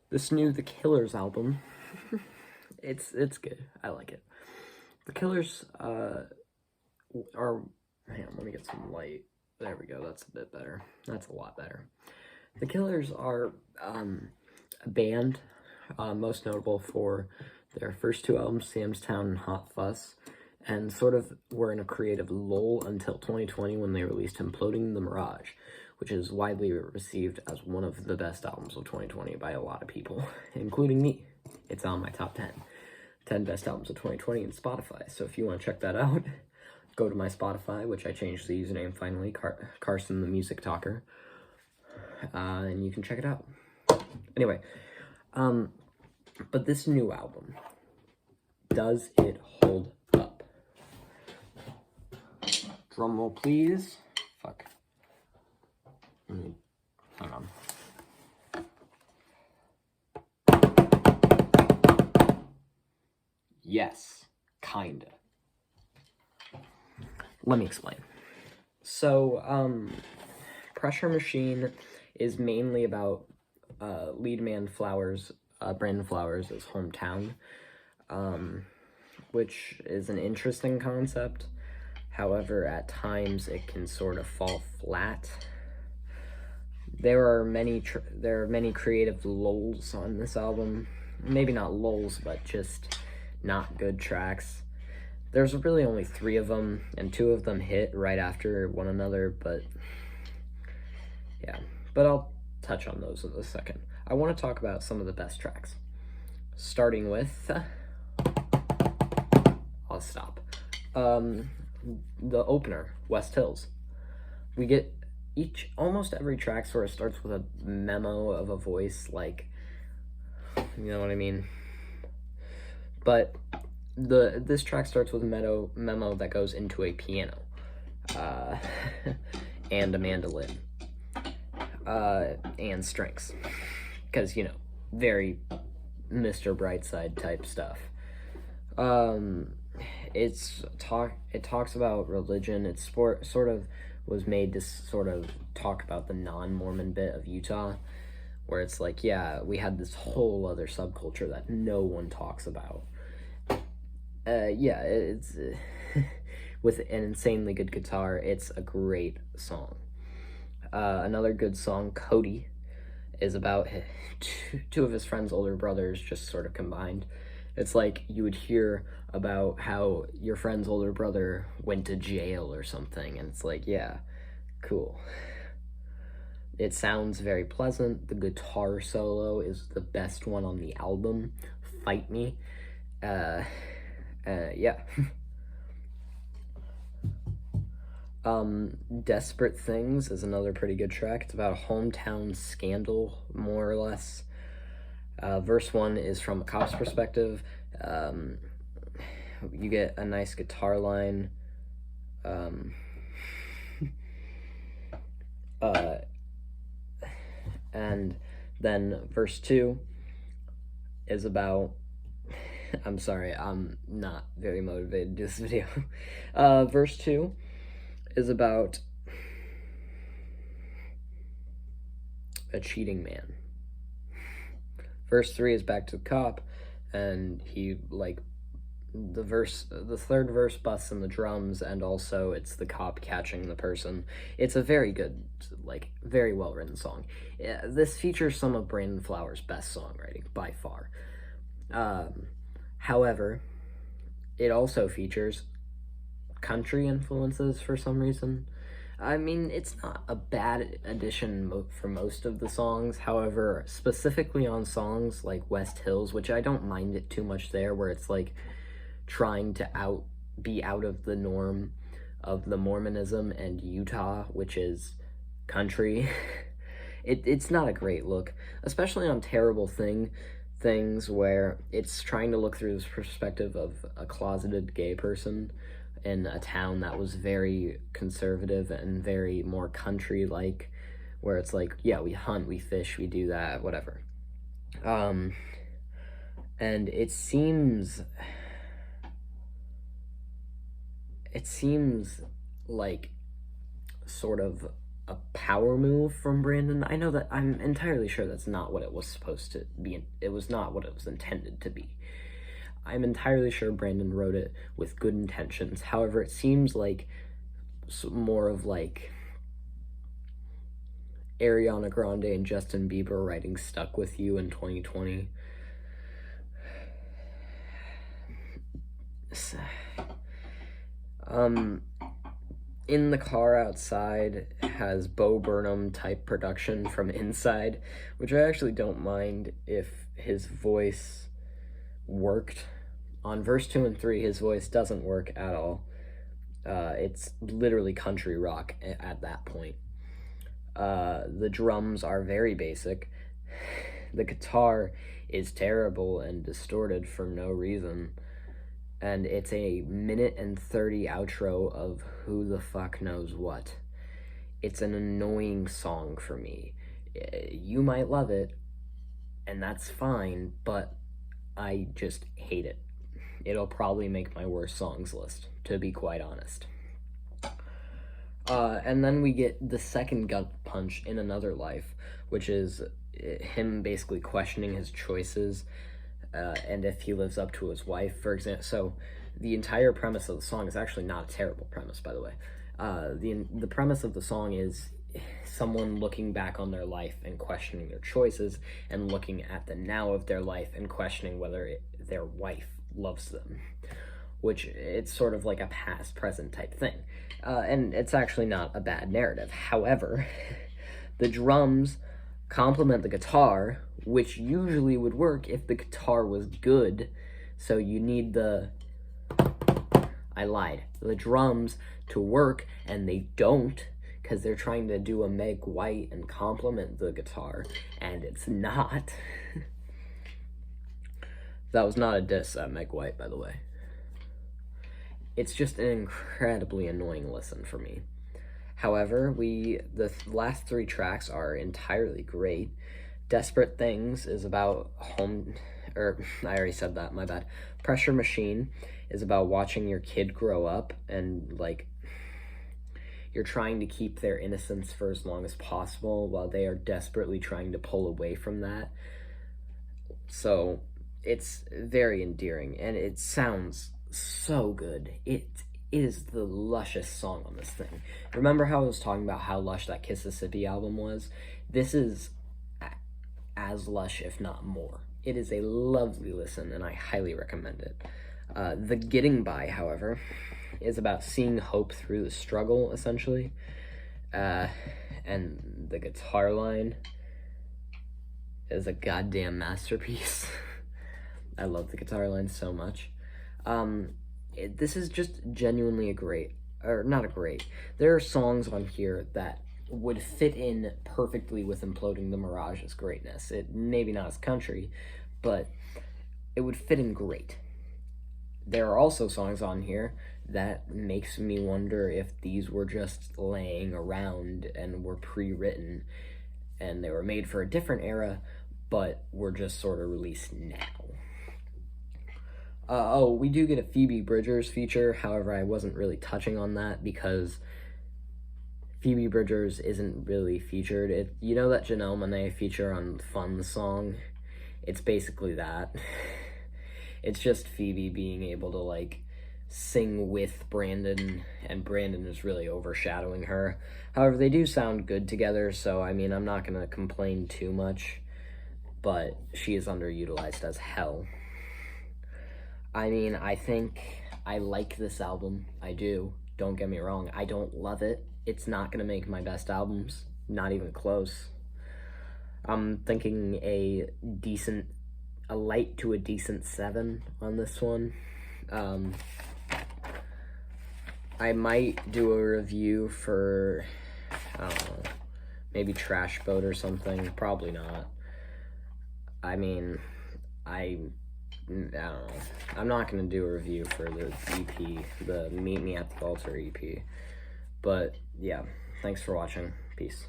This new The Killers album, it's good. I like it. The Killers are, hang on, let me get some light. There we go, that's a bit better. That's a lot better. The Killers are a band most notable for their first two albums, Sam's Town and Hot Fuss, and sort of were in a creative lull until 2020 when they released Imploding the Mirage, which is widely received as one of the best albums of 2020 by a lot of people, including me. It's on my top 10 best albums of 2020 in Spotify, so if you want to check that out, go to my Spotify, which I changed the username finally, Carson the Music Talker, and you can check it out. Anyway, but this new album, does it hold up? Drum roll, please. Fuck. Hang on. Yes, kinda. Let me explain. So, Pressure Machine is mainly about lead man Brandon Flowers' hometown, which is an interesting concept. However, at times it can sort of fall flat. There are many creative lulls on this album. Maybe not lulls, but just not good tracks. There's really only 3 of them, and 2 of them hit right after one another, but yeah. But I'll touch on those in a second. I want to talk about some of the best tracks. Starting with... I'll stop. The opener, West Hills. We get almost every track sort of starts with a memo of a voice, like, you know what I mean? But this track starts with a memo that goes into a piano, and a mandolin, and strings, because, you know, very Mr. Brightside type stuff. It talks about religion. It's sort of was made to sort of talk about the non-Mormon bit of Utah, where it's like, yeah, we had this whole other subculture that no one talks about. Yeah, it's with an insanely good guitar. It's a great song. Another good song, Cody, is about two of his friend's older brothers just sort of combined. It's like you would hear about how your friend's older brother went to jail or something, and it's like, yeah, cool. It sounds very pleasant. The guitar solo is the best one on the album. Fight Me. Yeah. Desperate Things is another pretty good track. It's about a hometown scandal, more or less. Verse 1 is from a cop's perspective. You get a nice guitar line. And then verse 2 is about... I'm sorry, I'm not very motivated to do this video. Verse 2 is about a cheating man. Verse 3 is back to the cop, and he, like, the third verse busts in the drums, and also it's the cop catching the person. It's a very good, like, very well-written song. This features some of Brandon Flowers' best songwriting, by far. However, it also features country influences for some reason. I mean, it's not a bad addition for most of the songs. However, specifically on songs like West Hills, which I don't mind it too much there, where it's like trying to be out of the norm of the Mormonism and Utah, which is country. It's not a great look, especially on Terrible Things, where it's trying to look through this perspective of a closeted gay person in a town that was very conservative and very more country-like, where it's like, yeah, we hunt, we fish, we do that, whatever. And it seems like sort of a power move from Brandon. I know that I'm entirely sure that's not what it was supposed to be. It was not what it was intended to be. I'm entirely sure Brandon wrote it with good intentions. However, it seems like more of like Ariana Grande and Justin Bieber writing Stuck With You in 2020. In the Car Outside has Bo Burnham type production from Inside, which I actually don't mind if his voice worked. On verse 2 and 3, his voice doesn't work at all. It's literally country rock at that point. The drums are very basic. The guitar is terrible and distorted for no reason. And it's a 1:30 outro of who the fuck knows what. It's an annoying song for me. You might love it, and that's fine, but I just hate it. It'll probably make my worst songs list, to be quite honest. And then we get the second gut punch in Another Life, which is him basically questioning his choices, and if he lives up to his wife, for example. So the entire premise of the song is actually not a terrible premise, by the way. The premise of the song is someone looking back on their life and questioning their choices, and looking at the now of their life and questioning whether their wife loves them, which it's sort of like a past present type thing. And it's actually not a bad narrative. However, the drums complement the guitar, which usually would work if the guitar was good. So you need the drums to work, and they don't, because they're trying to do a Meg White and complement the guitar, and it's not. That was not a diss at Meg White, by the way. It's just an incredibly annoying listen for me. However, the last 3 tracks are entirely great. Desperate Things is about I already said that, my bad. Pressure Machine is about watching your kid grow up, and like you're trying to keep their innocence for as long as possible while they are desperately trying to pull away from that. So it's very endearing, and it sounds so good. It is the lushest song on this thing. Remember how I was talking about how lush that Kississippi album was? This is as lush, if not more. It is a lovely listen, and I highly recommend it. The Getting By, however, is about seeing hope through the struggle, essentially. And the guitar line is a goddamn masterpiece. I love the guitar line so much. This is just genuinely there are songs on here that would fit in perfectly with Imploding the Mirage's greatness. It maybe not as country, but it would fit in great. There are also songs on here that makes me wonder if these were just laying around and were pre-written, and they were made for a different era, but were just sort of released now. We do get a Phoebe Bridgers feature. However, I wasn't really touching on that because Phoebe Bridgers isn't really featured. You know that Janelle Monáe feature on Fun Song? It's basically that. It's just Phoebe being able to, like, sing with Brandon, and Brandon is really overshadowing her. However, they do sound good together, so, I mean, I'm not going to complain too much, but she is underutilized as hell. I mean, I think I like this album. I do. Don't get me wrong. I don't love it. It's not going to make my best albums. Not even close. I'm thinking a light to a decent 7 on this one. I might do a review for, I don't know, maybe Trash Boat or something. Probably not. I mean, I don't know. I'm not going to do a review for the EP, the Meet Me at the Altar EP. But, yeah, thanks for watching. Peace.